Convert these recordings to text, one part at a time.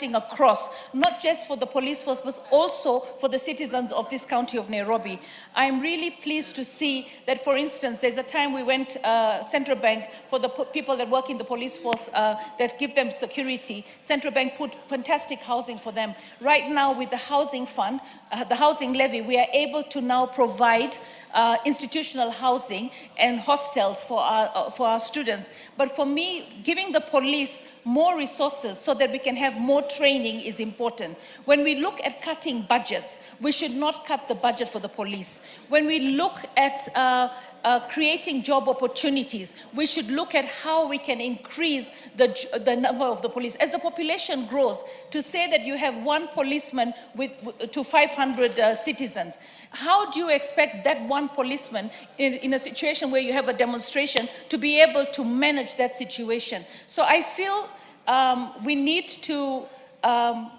cutting across, not just for the police force, but also for the citizens of this county of Nairobi. I'm really pleased to see that, for instance, there's a time we went Central Bank for the people that work in the police force that give them security. Central Bank put fantastic housing for them. Right now, with the housing fund, the housing levy, we are able to now provide institutional housing and hostels for our students. But for me, giving the police more resources so that we can have more training is important. When we look at cutting budgets, we should not cut the budget for the police. When we look at creating job opportunities, we should look at how we can increase the number of the police. As the population grows, to say that you have one policeman to 500 citizens, how do you expect that one policeman in a situation where you have a demonstration to be able to manage that situation? So I feel we need to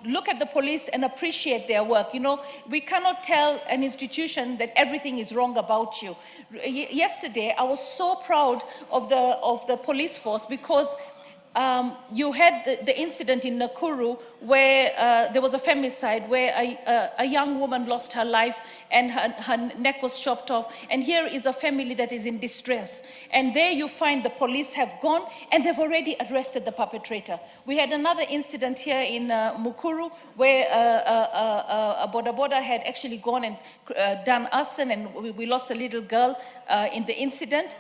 look at the police and appreciate their work. You know, we cannot tell an institution that everything is wrong about you. Yesterday, I was so proud of the police force because you had the incident in Nakuru where there was a femicide, where a young woman lost her life and her neck was chopped off. And here is a family that is in distress. And there you find the police have gone and they've already arrested the perpetrator. We had another incident here in Mukuru where a boda boda had actually gone and done arson, and we lost a little girl in the incident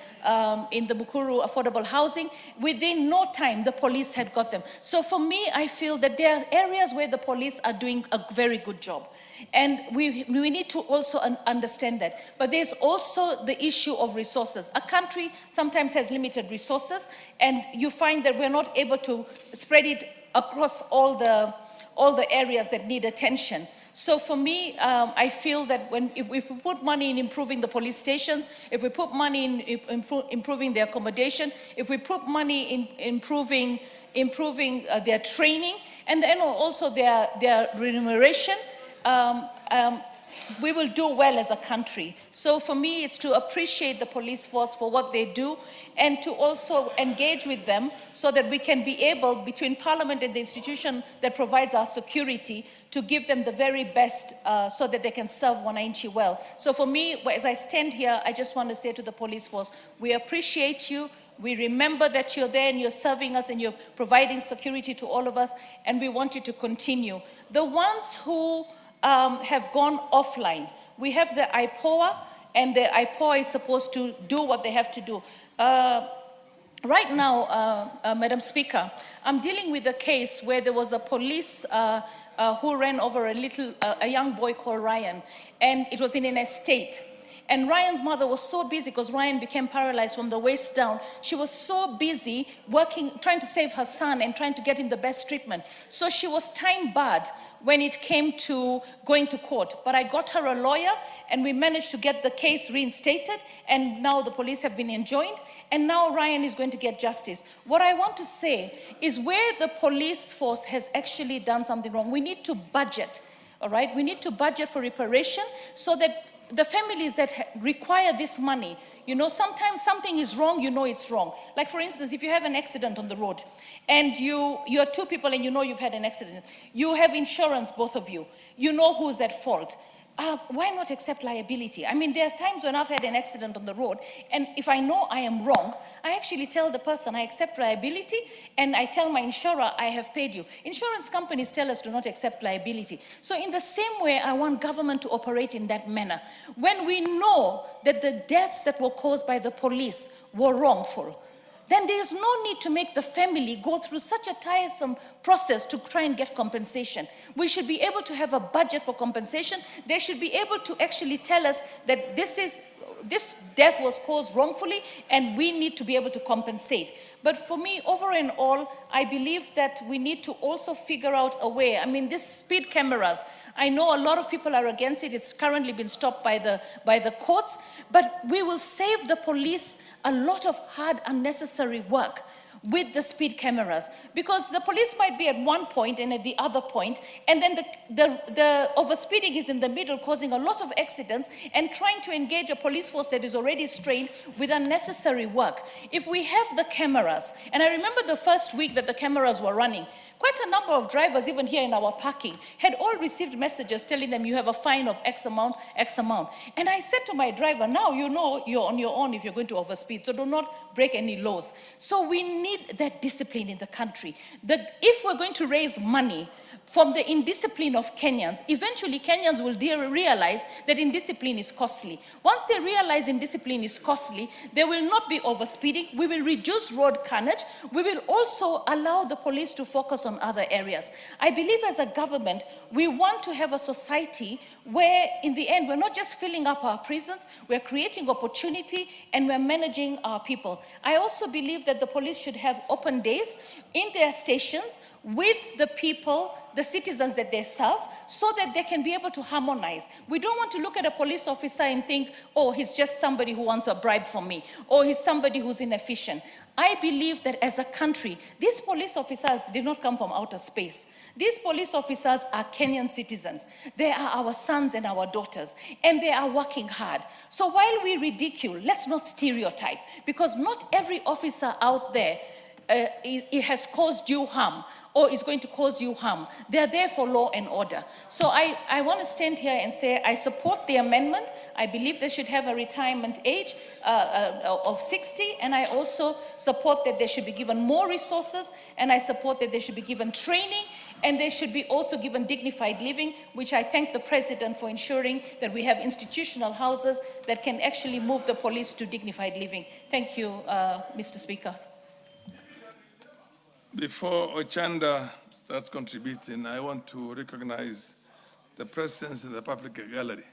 in the Mukuru affordable housing. Within no time, the police had got them. So for me, I feel that there are areas where the police are doing a very good job. And we need to also understand that. But there's also the issue of resources. A country sometimes has limited resources, and you find that we're not able to spread it across all the areas that need attention. So for me, I feel that if we put money in improving the police stations, if we put money in improving their accommodation, if we put money in improving their training, and then also their remuneration, we will do well as a country. So for me, it's to appreciate the police force for what they do and to also engage with them so that we can be able, between Parliament and the institution that provides our security, to give them the very best so that they can serve wananchi well. So for me, as I stand here, I just want to say to the police force, we appreciate you. We remember that you're there and you're serving us and you're providing security to all of us, and we want you to continue. The ones who have gone offline, we have the IPOA, and the IPOA is supposed to do what they have to do. Right now, Madam Speaker, I'm dealing with a case where there was a police who ran over a young boy called Ryan, and it was in an estate. And Ryan's mother was so busy because Ryan became paralyzed from the waist down. She was so busy working, trying to save her son and trying to get him the best treatment. So she was time barred when it came to going to court. But I got her a lawyer and we managed to get the case reinstated, and now the police have been enjoined, and now Ryan is going to get justice. What I want to say is where the police force has actually done something wrong, we need to budget, all right? We need to budget for reparation so that the families that require this money, you know, sometimes something is wrong, you know it's wrong. Like for instance, if you have an accident on the road and you're two people and you know you've had an accident, you have insurance, both of you, you know who's at fault. Why not accept liability? I mean, there are times when I've had an accident on the road, and if I know I am wrong, I actually tell the person I accept liability, and I tell my insurer I have paid you. Insurance companies tell us to not accept liability. So in the same way, I want government to operate in that manner. When we know that the deaths that were caused by the police were wrongful, then there's no need to make the family go through such a tiresome process to try and get compensation. We should be able to have a budget for compensation. They should be able to actually tell us that this death was caused wrongfully and we need to be able to compensate. But for me, over and all, I believe that we need to also figure out a way. I mean, these speed cameras, I know a lot of people are against it. It's currently been stopped by the courts, but we will save the police a lot of hard, unnecessary work. with the speed cameras, because the police might be at one point and at the other point, and then the overspeeding is in the middle, causing a lot of accidents and trying to engage a police force that is already strained with unnecessary work. If we have the cameras, and I remember the first week that the cameras were running, quite a number of drivers, even here in our parking, had all received messages telling them you have a fine of X amount, X amount. And I said to my driver, now you know you're on your own if you're going to overspeed, so do not break any laws. So we need that discipline in the country. That if we're going to raise money from the indiscipline of Kenyans, eventually Kenyans will realize that indiscipline is costly. Once they realize indiscipline is costly, they will not be overspeeding. We will reduce road carnage. We will also allow the police to focus on other areas. I believe as a government, we want to have a society where in the end, we're not just filling up our prisons, we're creating opportunity and we're managing our people. I also believe that the police should have open days in their stations with the people, the citizens that they serve, so that they can be able to harmonize. We don't want to look at a police officer and think, oh, he's just somebody who wants a bribe from me, or he's somebody who's inefficient. I believe that as a country, these police officers did not come from outer space. These police officers are Kenyan citizens. They are our sons and our daughters, and they are working hard. So while we ridicule, let's not stereotype, because not every officer out there it has caused you harm or is going to cause you harm. They're there for law and order. So I want to stand here and say I support the amendment. I believe they should have a retirement age of 60, and I also support that they should be given more resources, and I support that they should be given training, and they should be also given dignified living, which I thank the President for ensuring that we have institutional houses that can actually move the police to dignified living. Thank you, Mr. Speaker. Before Ochanda starts contributing, I want to recognize the presence in the public gallery